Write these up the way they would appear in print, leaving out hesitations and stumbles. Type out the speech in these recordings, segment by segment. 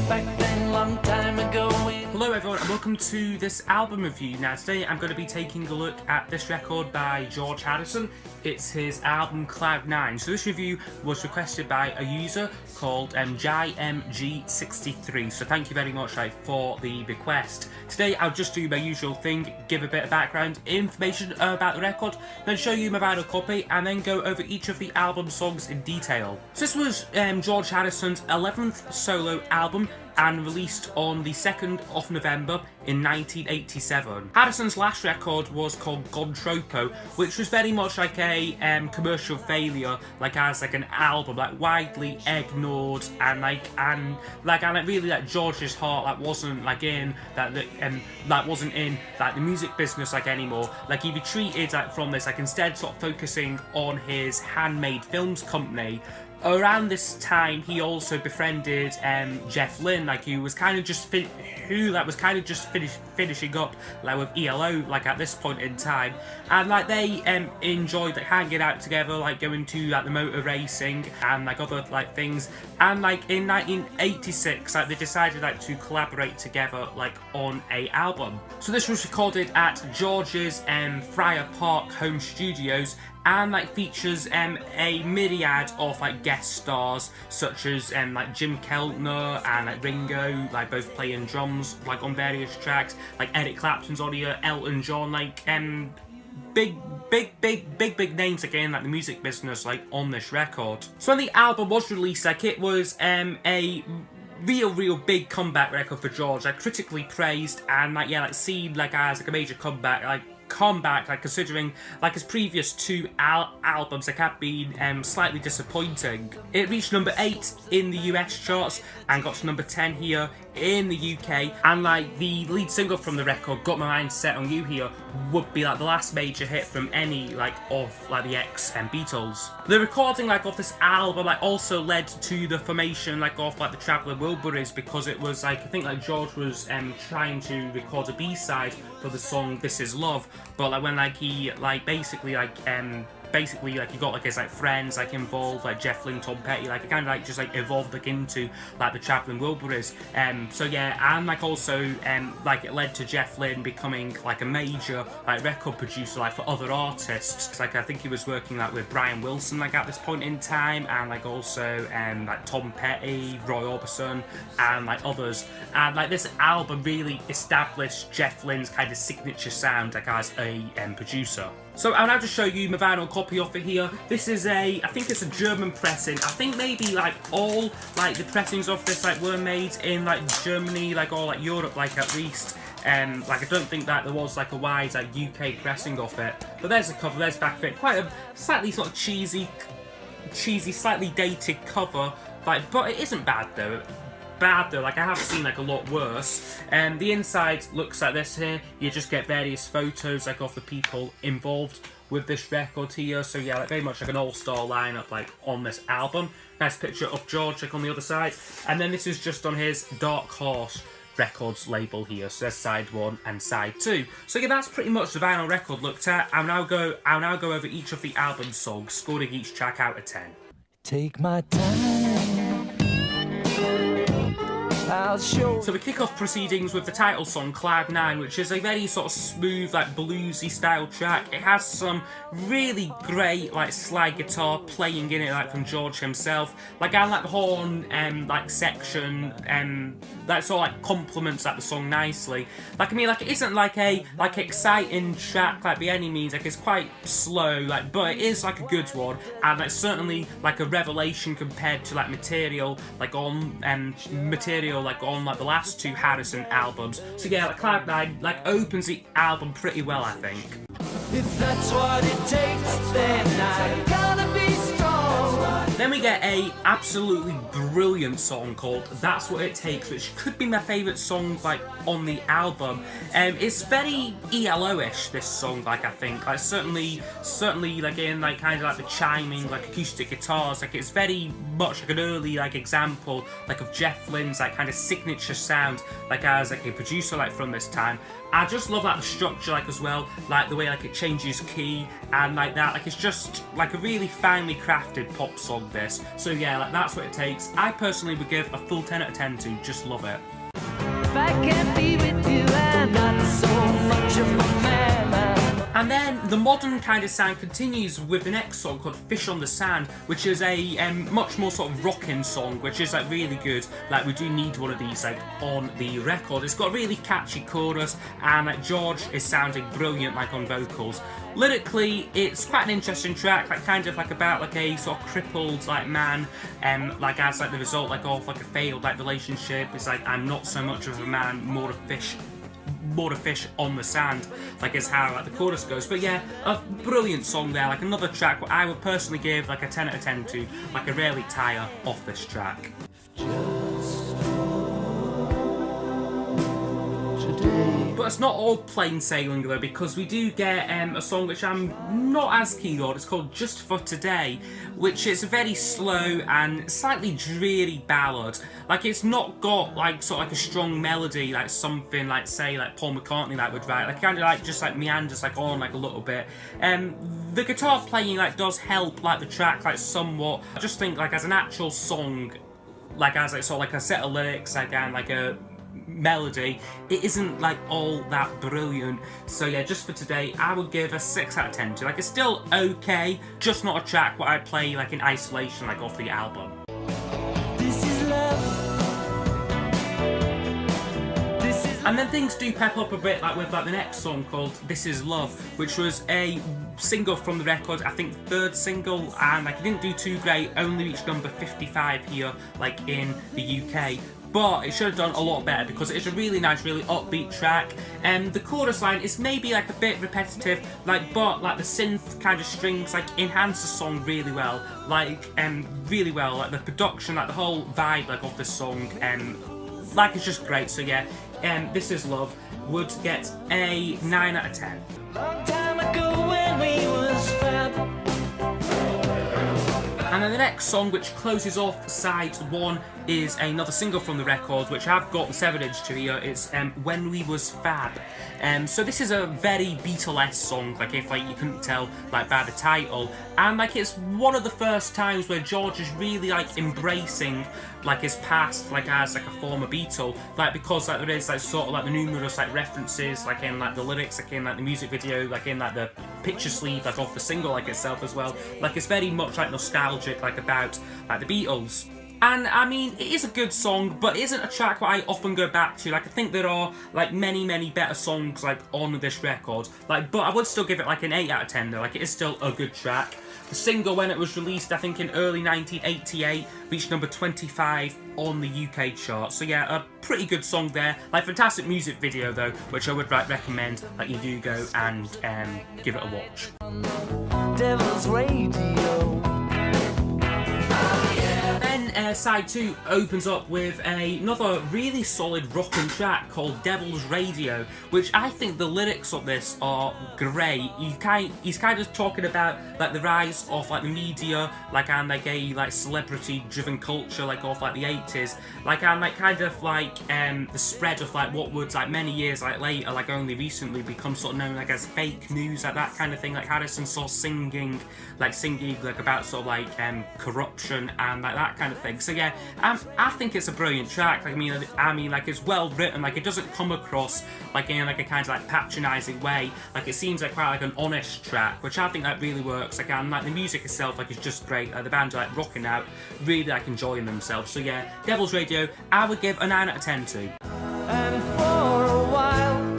back then, long time ago. Hello everyone and welcome to this album review. Now today I'm going to be taking a look at this record by George Harrison. It's his album Cloud 9. So this review was requested by a user called JMG63. So thank you very much for the request. Today I'll just do my usual thing, give a bit of background information about the record, then show you my vinyl copy and then go over each of the album songs in detail. So this was George Harrison's 11th solo album and released on the 2nd of November in 1987. Harrison's last record was called Gontropo, which was very much like a commercial failure, as an album, widely ignored, and really George's heart wasn't in the music business anymore. He retreated from this, instead sort of focusing on his handmade films company. Around this time, he also befriended Jeff Lynne, who was kind of just finishing up with ELO at this point in time, and they enjoyed hanging out together, going to the motor racing and other things. And in 1986, they decided to collaborate together on a album. So this was recorded at George's Friar Park home studios, and features a myriad of guest stars such as Jim Keltner and Ringo, both playing drums on various tracks, Eric Clapton's on here, Elton John, big names again the music business on this record. So when the album was released, it was a real big comeback record for George, critically praised, and seen as a major comeback, considering his previous two albums had been slightly disappointing. It reached number 8 in the US charts and got to number 10 here in the UK, and the lead single from the record, Got My Mind Set On You Here, would be the last major hit from any of the ex-Beatles. The recording of this album also led to the formation of the Traveller Wilburys, because it was I think George was trying to record a B-side for the song This Is Love, but when he basically he got his friends involved, Jeff Lynne, Tom Petty, it kind of just evolved into the Traveller Wilburys. So yeah, and also it led to Jeff Lynne becoming a major record producer for other artists, because I think he was working with Brian Wilson at this point in time, and also Tom Petty, Roy Orbison, and others. And this album really established Jeff Lynne's kind of signature sound as a producer. So I'll now just show you my vinyl copy of it here. This is I think it's a German pressing. I think maybe all the pressings of this were made in Germany, or Europe at least. I don't think that there was a wide UK pressing of it. But there's the cover, there's the back of it. Quite a slightly sort of cheesy, slightly dated cover. But it isn't bad though. I have seen a lot worse. The inside looks like this here. You just get various photos of the people involved with this record here. So yeah, very much an all-star lineup on this album. Nice picture of George on the other side, and then this is just on his Dark Horse Records label here. So there's side 1 and side 2. So yeah, that's pretty much the vinyl record looked at. I'll now go over each of the album songs, scoring each track out of 10. Take my time. So we kick off proceedings with the title song, Cloud 9, which is a very sort of smooth, bluesy style track. It has some really great, slide guitar playing in it, from George himself. And the horn, section, that sort of complements the song nicely. It isn't a exciting track by any means. It's quite slow, but it is a good one, and it's certainly a revelation compared to material on the last two Harrison albums. So yeah, Cloud 9 opens the album pretty well, I think. If that's what it takes, then I gotta be strong. Then we get a absolutely brilliant song called That's What It Takes, which could be my favourite song on the album. It's very ELO-ish, this song, I think. Certainly in kind of the chiming acoustic guitars. It's very much an early example of Jeff Lynne's kind of signature sound as a producer from this time. I just love the structure as well, the way it changes key and that. It's just a really finely crafted pop song with this. So yeah, like that's what it takes. I personally would give a full 10 out of 10 to. Just love it. If I can't be with you, I'm not so much of a man. And then the modern kind of sound continues with the next song called Fish on the Sand, which is a much more sort of rocking song, which is like really good. Like we do need one of these like on the record. It's got a really catchy chorus, and like George is sounding brilliant like on vocals. Lyrically, it's quite an interesting track, like kind of like about like a sort of crippled like man, like as like the result like of like a failed like relationship. It's like I'm not so much of a man, more a fish on the sand, like is how like the chorus goes. But yeah, a brilliant song there, like another track what I would personally give like a 10 out of 10 to. Like I rarely tire off this track. But it's not all plain sailing though, because we do get a song which I'm not as keen on. It's called Just for Today, which is a very slow and slightly dreary ballad. Like it's not got like sort of like a strong melody like something like say like Paul McCartney like would write. Like kind of like just like meanders like on like a little bit. The guitar playing like does help like the track like somewhat. I just think like as an actual song, like as like sort of like a set of lyrics like and like a melody, it isn't like all that brilliant. So yeah, Just for Today I would give a 6 out of 10 to. Like it's still okay, just not a track what I'd play like in isolation like off the album. This is love. This is And then things do pep up a bit like with like the next song called This Is Love, which was a single from the record, I think third single, and like it didn't do too great, only reached number 55 here like in the UK. But it should have done a lot better because it's a really nice, really upbeat track. And the chorus line is maybe like a bit repetitive, like but like the synth kind of strings like enhance the song really well, like really well. Like the production, like the whole vibe like of this song, like it's just great. So yeah, This Is Love would get a 9 out of 10. long time ago when we was fab. And then the next song, which closes off side 1, is another single from the record, which I've got the 7-inch to here. It's When We Was Fab. So this is a very Beatlesque song, like if like you couldn't tell like by the title, and like it's one of the first times where George is really like embracing like his past like as like a former Beatle, like because like there is like sort of like the numerous like references like in like the lyrics, like in like the music video, like in like the picture sleeve like off the single like itself as well. Like it's very much like nostalgic like about like the Beatles. And I mean, it is a good song, but it isn't a track that I often go back to. Like I think there are like many better songs like on this record. Like, but I would still give it like an 8 out of 10 though. Like it is still a good track. The single, when it was released, I think in early 1988, reached number 25 on the UK chart. So yeah, a pretty good song there. Like fantastic music video though, which I would recommend like you do go and give it a watch. Devil's Radio. Then side 2 opens up with another really solid rockin' track called Devil's Radio, which I think the lyrics of this are great. He's kind of talking about like the rise of like the media, like and like a like celebrity-driven culture, like of like the 80s, like and like kind of like the spread of like what would like many years like later, like only recently become sort of known like as fake news, like that kind of thing. Like Harrison saw singing like about sort of like corruption and like that kind of thing. So yeah, I think it's a brilliant track. Like, I mean, like it's well written. Like it doesn't come across like in like a kind of like patronising way. Like it seems like quite like an honest track, which I think that really works. Like and like the music itself like is just great. Like the band are like rocking out, really like enjoying themselves. So yeah, Devil's Radio, I would give a 9 out of 10 to. And for a while,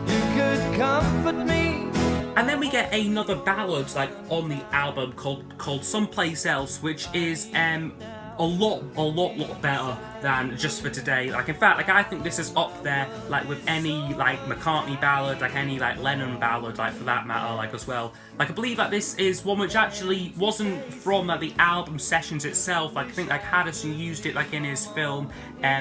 you could comfort me. And then we get another ballad like on the album called Someplace Else, which is a lot better than Just for Today. Like in fact, like I think this is up there like with any like McCartney ballad, like any like Lennon ballad, like for that matter, like as well. Like I believe that this is one which actually wasn't from like the album sessions itself. Like I think like Harrison used it like in his film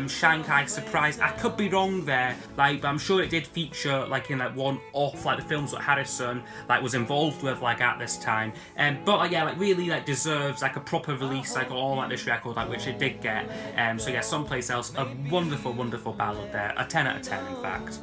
Shanghai Surprise. I could be wrong there, like but I'm sure it did feature like in like one off like the films that Harrison like was involved with like at this time. But yeah, like really like deserves like a proper release like on like this record, like which it did get. So yeah, Someplace Else, a wonderful ballad there, a 10 out of 10 in fact.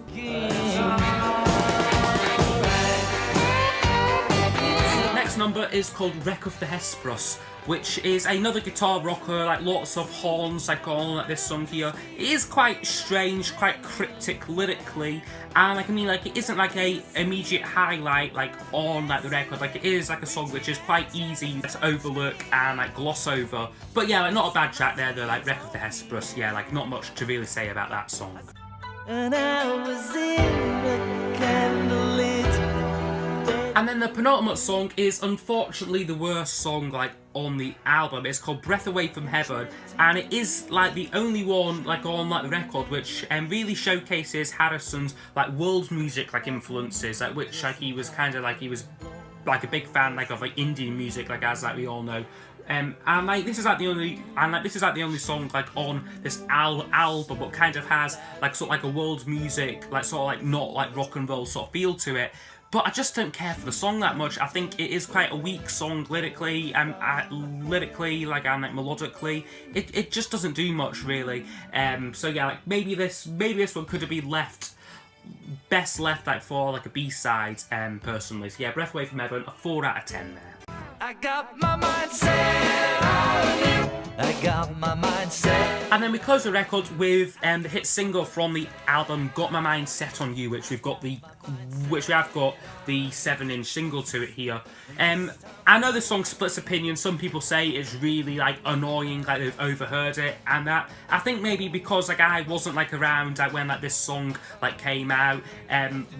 Next next number is called Wreck of the Hesperus, which is another guitar rocker, like lots of horns like on like this song here. It is quite strange, quite cryptic lyrically, and like I mean like it isn't like a immediate highlight like on like the record. Like it is like a song which is quite easy to overlook and like gloss over. But yeah, like not a bad track there though, like Wreck of the Hesperus. Yeah, like not much to really say about that song. And I was in the candlelit. And then the penultimate song is unfortunately the worst song like on the album. It's called Breath Away from Heaven, and it is like the only one like on like the record which really showcases Harrison's like world music like influences, like which like he was like a big fan like of like Indian music, like as like we all know. And like this is like the only song like on this album, but kind of has like sort of like a world music like sort of like not like rock and roll sort of feel to it. But I just don't care for the song that much. I think it is quite a weak song lyrically and like melodically. It just doesn't do much really. So yeah, like maybe this one could have been best left like for like a B-side. Personally, so yeah, Breath Away from Heaven, a 4 out of 10 there. I got my mind set on you. I got my mind set. And then we close the record with the hit single from the album, Got My Mind Set on You, which we have got the 7-inch single to it here. I know this song splits opinions. Some people say it's really like annoying, like they've overheard it, and that I think maybe because like I wasn't like around like when like this song like came out,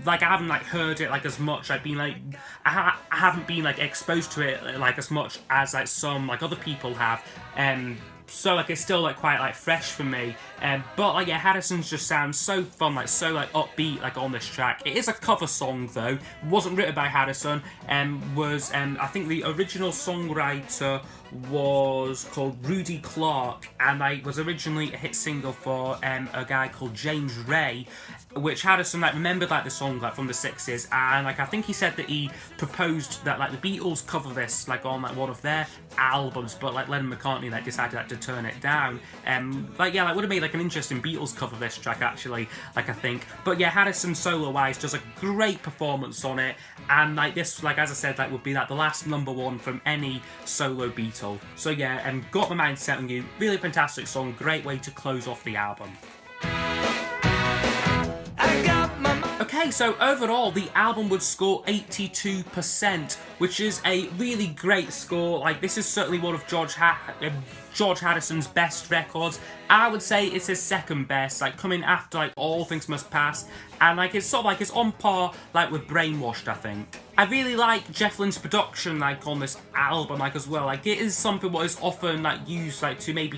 like I haven't like heard it like as much. I've been like I haven't been like exposed to it like as much as like some like other people have. So like it's still like quite like fresh for me, but like yeah, Harrison's just sounds so fun, like so like upbeat like on this track. It is a cover song though, it wasn't written by Harrison, I think the original songwriter was called Rudy Clark, and like was originally a hit single for a guy called James Ray, which Harrison like remembered like the song like from the 60s, and like I think he said that he proposed that like the Beatles cover this like on like one of their albums, but like Lennon McCartney like decided like to turn it down. Like yeah, like would have made like an interesting Beatles cover this track actually, like I think. But yeah, Harrison solo wise does a great performance on it, and like this, like as I said, like would be like the last #1 from any solo Beatle. So yeah, Got My Mind Set on You, really fantastic song, great way to close off the album. Okay, so overall the album would score 82%, which is a really great score. Like this is certainly one of George Harrison's best records. I would say it's his second best, like coming after like All Things Must Pass, and like it's sort of like it's on par like with Brainwashed, I think. I really like Jeff Lynne's production like on this album like as well. Like it is something what is often like used like to maybe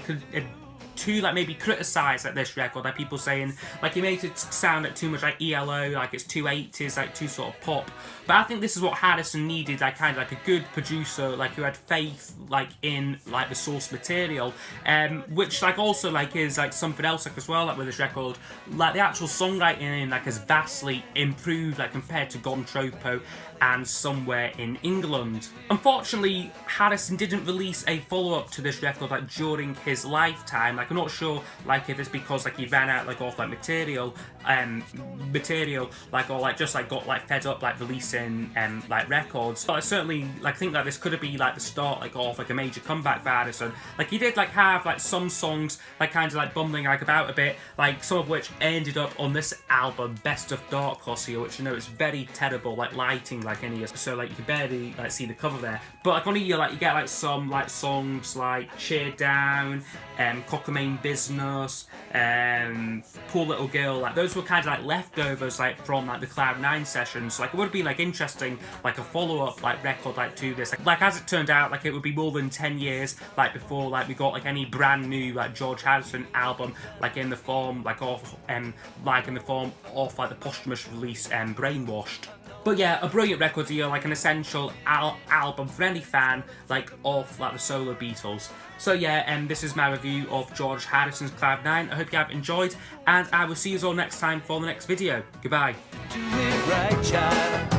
criticise like this record, like people saying like he makes it sound like too much like ELO, like it's too 80s, like too sort of pop. But I think this is what Harrison needed, like kind of like a good producer, like who had faith like in like the source material, which like also like is like something else like as well like with this record, like the actual songwriting in like has vastly improved like compared to Gone Tropo and Somewhere in England. Unfortunately, Harrison didn't release a follow-up to this record like during his lifetime. Like I'm not sure like if it's because like he ran out like of like material like or like just like got like fed up like releasing like records. But I certainly like think that this could have been like the start like of like a major comeback for Harrison. Like he did like have like some songs like kind of like bumbling like about a bit, like some of which ended up on this album, Best of Dark Horse here, which you know is very terrible like lighting like any, so like you can barely like see the cover there. But like on here like you get like some like songs like Cheer Down, Cockamane Business, Poor Little Girl, like those were kind of like leftovers like from like the Cloud 9 sessions. Like it would be like interesting like a follow-up like record like to this. Like as it turned out, like it would be more than 10 years like before like we got like any brand new like George Harrison album like in the form like of like the posthumous release Brainwashed. But yeah, a brilliant record here, like an essential album for any fan like of like the solo Beatles. So yeah, this is my review of George Harrison's Cloud 9. I hope you have enjoyed, and I will see you all next time for the next video. Goodbye. Do it right, child.